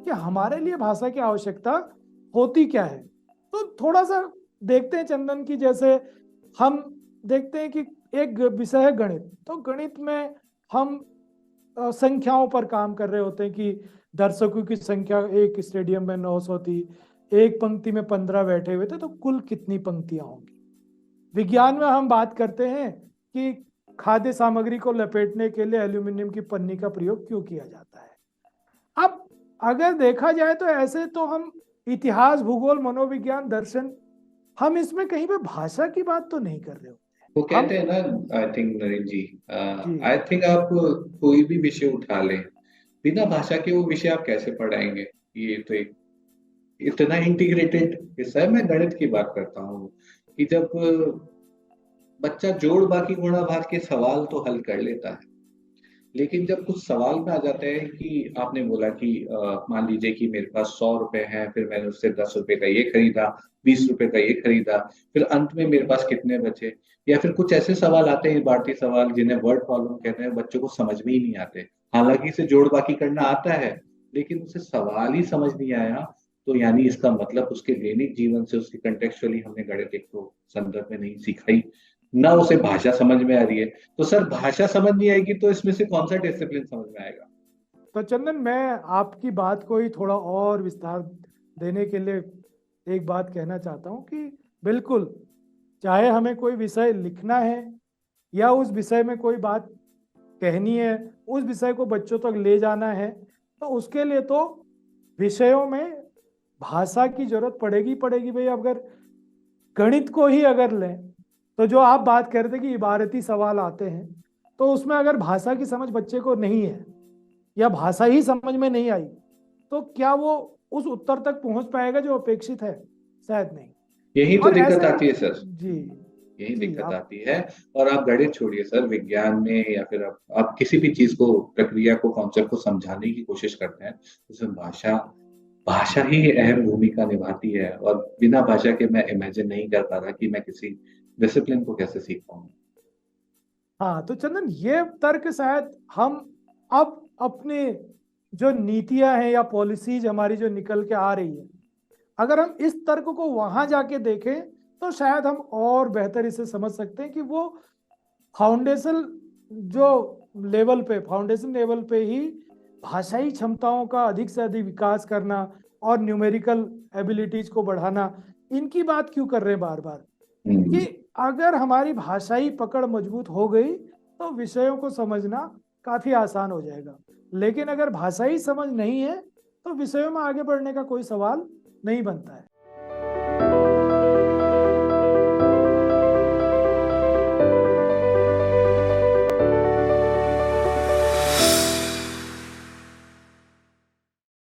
कि हमारे लिए भाषा की आवश्यकता होती क्या है। तो थोड़ा सा देखते हैं चंदन की, जैसे हम देखते हैं कि एक विषय है गणित। तो गणित में हम संख्याओं पर काम कर रहे होते हैं कि दर्शकों की संख्या एक स्टेडियम में 900 थी, एक पंक्ति में 15 बैठे हुए थे, तो कुल कितनी पंक्तियां होंगी। विज्ञान में हम बात करते हैं कि खाद्य सामग्री को लपेटने के लिए एल्यूमिनियम की पन्नी का प्रयोग क्यों किया जाता है। अब अगर देखा जाए तो ऐसे तो हम इतिहास, भूगोल, मनोविज्ञान, दर्शन, हम इसमें कहीं पे भाषा की बात तो नहीं कर रहे होते वो हम। कहते हैं ना, आई थिंक नरेंद्र जी, जी आई थिंक आप कोई भी विषय उठा लें, बिना भाषा के वो विषय आप कैसे पढ़ाएंगे। ये तो एक इतना इंटीग्रेटेड विषय है। मैं गणित की बात करता हूँ कि जब बच्चा जोड़ बाकी गुणा भाग के सवाल तो हल कर लेता है, लेकिन जब कुछ सवाल में आ जाते हैं कि आपने बोला कि मान लीजिए कि मेरे पास 100 रुपए हैं, फिर मैंने उससे 10 रुपए का ये खरीदा, 20 रुपए का ये खरीदा, फिर अंत में मेरे पास कितने बचे। या फिर कुछ ऐसे सवाल आते हैं, भारतीय सवाल जिन्हें वर्ड प्रॉब्लम कहते हैं, बच्चों को समझ में ही नहीं आते। हालांकि इसे जोड़ बाकी करना आता है, लेकिन उसे सवाल ही समझ नहीं आया, तो यानी इसका मतलब उसके दैनिक जीवन से, उसके कंटेक्चुअली हमने गणित एक तो संदर्भ में नहीं सिखाई, ना उसे भाषा समझ में आ रही है। तो सर, भाषा समझ नहीं आएगी तो इसमें से कौन सा डिसिप्लिन समझ में आएगा। तो चंदन, मैं आपकी बात को ही थोड़ा और विस्तार देने के लिए एक बात कहना चाहता हूँ कि बिल्कुल, चाहे हमें कोई विषय लिखना है या उस विषय में कोई बात कहनी है, उस विषय को बच्चों तक ले जाना है, तो उसके लिए तो विषयों में भाषा की जरूरत पड़ेगी पड़ेगी भाई। अगर गणित को ही अगर लें, तो जो आप बात कर रहे थे कि इबारती सवाल आते हैं, तो उसमें अगर भाषा की समझ बच्चे को नहीं है या भाषा ही समझ में नहीं आई, तो क्या वो उस उत्तर तक पहुंच पाएगा जो अपेक्षित है। शायद नहीं। यही तो और दिक्कत ऐसे ही। आती है सर, जी। यही जी दिक्कत आप। आती है। और आप गणित छोड़िए सर, विज्ञान में या फिर आप किसी भी चीज को, प्रक्रिया को, कॉन्सेप्ट को समझाने की कोशिश करते हैं, उसमें भाषा भाषा ही अहम भूमिका निभाती है। और बिना भाषा के मैं इमेजिन नहीं कर पा रहा कि मैं किसी डिसिप्लिन को कैसे सीख पाऊँ। हाँ, तो चंदन, ये तर्क शायद हम अब अपने जो नीतियां हैं या पॉलिसीज हमारी जो निकल के आ रही है, अगर हम इस तर्क को वहां जाके देखें, तो शायद हम और बेहतर इसे समझ सकते हैं कि वो फाउंडेशन जो लेवल पे, फाउंडेशन लेवल पे ही भाषाई क्षमताओं का अधिक से अधिक विकास करना और न्यूमेरिकल एबिलिटीज को बढ़ाना, इनकी बात क्यों कर रहे हैं बार बार। कि हम्म। अगर हमारी भाषाई पकड़ मजबूत हो गई, तो विषयों को समझना काफी आसान हो जाएगा। लेकिन अगर भाषाई समझ नहीं है, तो विषयों में आगे बढ़ने का कोई सवाल नहीं बनता है।